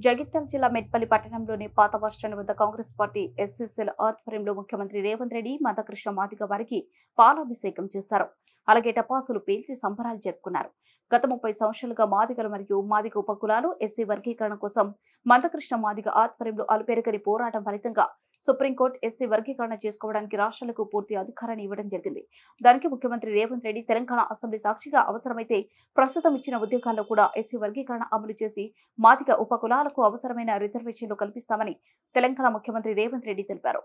జగిత్యాల జిల్లా మెట్పల్లి పట్టణంలోని పాత బస్టాండ్ వద్ద కాంగ్రెస్ పార్టీ ఎస్సీసీల ఆధ్వర్యంలో ముఖ్యమంత్రి రేవంత్ రెడ్డి మందకృష్ణ మాదిగ వారికి పాలాభిషేకం చేశారు. అలాగే టపాసులు పేల్చి సంబరాలు జరుపుకున్నారు. గత 30 సంవత్సరాలుగా మాదిగలు మరియు మాదిగ ఉపకులాలు ఎస్సీ వర్గీకరణ కోసం మందకృష్ణ మాదిగ ఆధ్వర్యంలో అలుపెరగని పోరాటం ఫలితంగా సుప్రీంకోర్టు ఎస్సీ వర్గీకరణ చేసుకోవడానికి రాష్ట్రాలకు పూర్తి అధికారాన్ని ఇవ్వడం జరిగింది. దానికి ముఖ్యమంత్రి రేవంత్ రెడ్డి తెలంగాణ అసెంబ్లీ సాక్షిగా అవసరమైతే ప్రస్తుతం ఇచ్చిన ఉద్యోగాల్లో కూడా ఎస్సీ వర్గీకరణ అమలు చేసి మాదిగ ఉపకులాలకు అవసరమైన రిజర్వేషన్లు కల్పిస్తామని తెలంగాణ ముఖ్యమంత్రి రేవంత్ రెడ్డి తెలిపారు.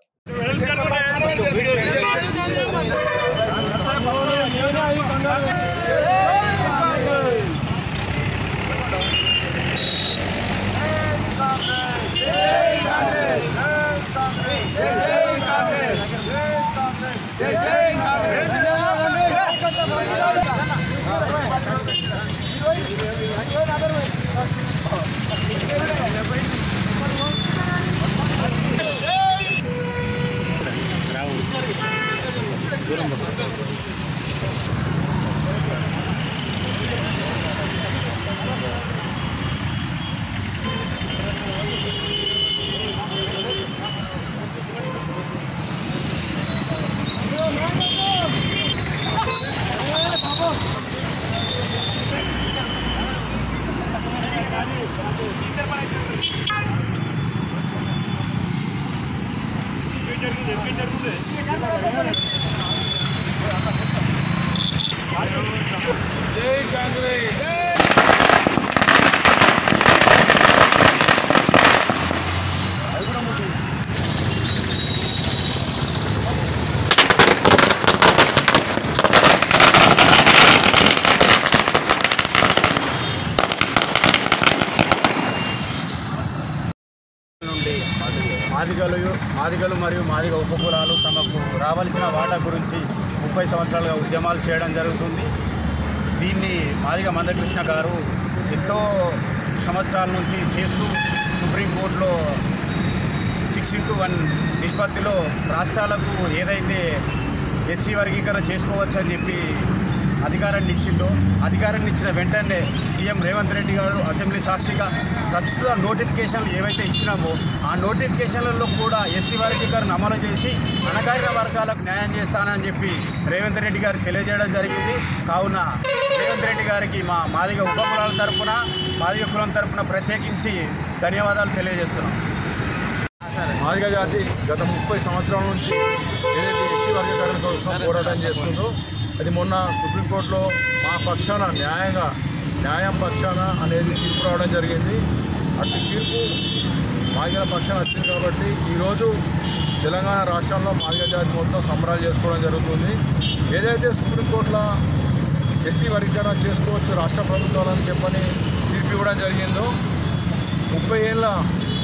जय कांग्रेस మాదిగలు మరియు మాదిగ ఉపకులాలు తమకు రావాల్సిన వాటా గురించి 30 సంవత్సరాలుగా ఉద్యమాలు చేయడం జరుగుతుంది. దీన్ని మాదిగ మందకృష్ణ గారు ఎంతో సంవత్సరాల నుంచి చేస్తూ సుప్రీంకోర్టులో 6:1 నిష్పత్తిలో రాష్ట్రాలకు ఏదైతే ఎస్సీ వర్గీకరణ చేసుకోవచ్చని చెప్పి అధికారాన్ని ఇచ్చిన వెంటనే సీఎం రేవంత్ రెడ్డి గారు అసెంబ్లీ సాక్షిగా ప్రస్తుత నోటిఫికేషన్లు ఏవైతే ఇచ్చినామో ఆ నోటిఫికేషన్లలో కూడా ఎస్సీ వర్గీకరణ అమలు చేసి అణగారిన వర్గాలకు న్యాయం చేస్తానని చెప్పి రేవంత్ రెడ్డి గారు తెలియజేయడం జరిగింది. కావున రేవంత్ రెడ్డి గారికి మా మాదిగ ఉపకులాల తరఫున మాదిగ కులం తరఫున ప్రత్యేకించి ధన్యవాదాలు తెలియజేస్తున్నాం. మాదిగ జాతి గత 30 సంవత్సరాల నుంచి ఏదైతే ఎస్సీ వర్గీకరణ కోసం పోరాటం చేస్తుందో అది మొన్న సుప్రీంకోర్టులో మా పక్షాన న్యాయం పక్షాన అనేది తీర్పు రావడం జరిగింది. అటు తీర్పు మాదిగల పక్షాన వచ్చింది కాబట్టి ఈరోజు తెలంగాణ రాష్ట్రంలో మాదిగ జాతి మొత్తం సంబరాలు చేసుకోవడం జరుగుతుంది. ఏదైతే సుప్రీంకోర్టులో ఎస్సీ వర్గీకరణ చేసుకోవచ్చు రాష్ట్ర ప్రభుత్వాలని చెప్పని తీర్పు ఇవ్వడం జరిగిందో 30 ఏళ్ళ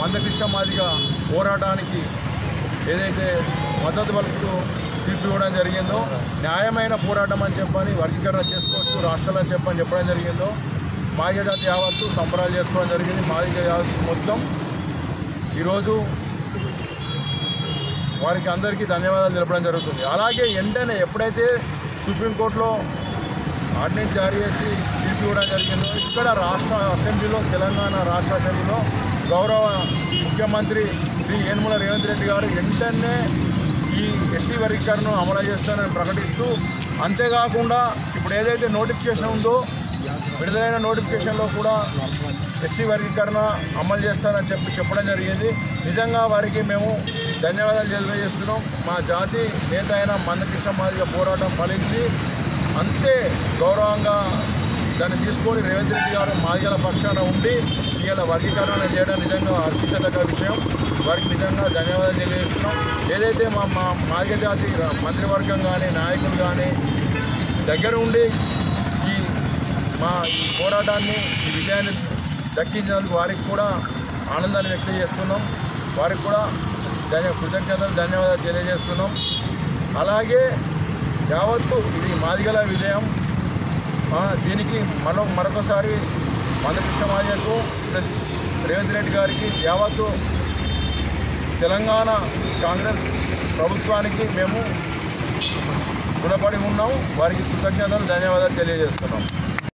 మందకృష్ణ మాదిగ పోరాటానికి ఏదైతే మద్దతు పలుకుతూ తీర్పు ఇవ్వడం జరిగిందో న్యాయమైన పోరాటం అని చెప్పని వర్గీకరణ చేసుకోవచ్చు రాష్ట్రాలని చెప్పడం జరిగిందో మాదిగ జాతి యావత్తు సంబరాలు చేసుకోవడం జరిగింది. మాదిగ జాతి మొత్తం ఈరోజు వారికి అందరికీ ధన్యవాదాలు తెలపడం జరుగుతుంది. అలాగే వెంటనే ఎప్పుడైతే సుప్రీంకోర్టులో ఆర్డినెన్స్ జారీ చేసి తీర్పు ఇవ్వడం జరిగిందో ఇక్కడ రాష్ట్ర అసెంబ్లీలో తెలంగాణ రాష్ట్ర అసెంబ్లీలో గౌరవ ముఖ్యమంత్రి శ్రీ యనమల రేవంత్ రెడ్డి గారు వెంటనే ఈ ఎస్సీ వర్గీకరణను అమలు చేస్తానని ప్రకటిస్తూ అంతేకాకుండా ఇప్పుడు ఏదైతే నోటిఫికేషన్ ఉందో విడుదలైన నోటిఫికేషన్లో కూడా ఎస్సీ వర్గీకరణ అమలు చేస్తానని చెప్పడం జరిగింది. నిజంగా వారికి మేము ధన్యవాదాలు తెలియజేస్తున్నాం. మా జాతి నేత అయిన మందకృష్ణ మాదిగ పోరాటం ఫలించి అంతే గౌరవంగా దాన్ని తీసుకొని రేవంత్ రెడ్డి గారు మాదిగల పక్షాన ఉండి ఇవాళ వర్గీకరణ చేయడం నిజంగా హర్షించదగ్గ విషయం. వారికి నిజంగా ధన్యవాదాలు తెలియజేస్తున్నాం. ఏదైతే మా మాదిగ జాతి మంత్రివర్గం కానీ నాయకులు కానీ దగ్గర ఉండి ఈ పోరాటాన్ని ఈ విజయాన్ని దక్కించినందుకు వారికి కూడా ఆనందాన్ని వ్యక్తం చేస్తున్నాం. వారికి కూడా కృతజ్ఞతలు ధన్యవాదాలు తెలియజేస్తున్నాం. అలాగే యావత్తు ఇది మాదిగల విజయం. దీనికి మరొకసారి మందకృష్ణ మాదిగకు ప్లస్ రేవంత్ రెడ్డి గారికి యావత్తు తెలంగాణ కాంగ్రెస్ ప్రభుత్వానికి మేము రుణపడి ఉన్నాం. వారికి కృతజ్ఞతలు ధన్యవాదాలు తెలియజేస్తున్నాం.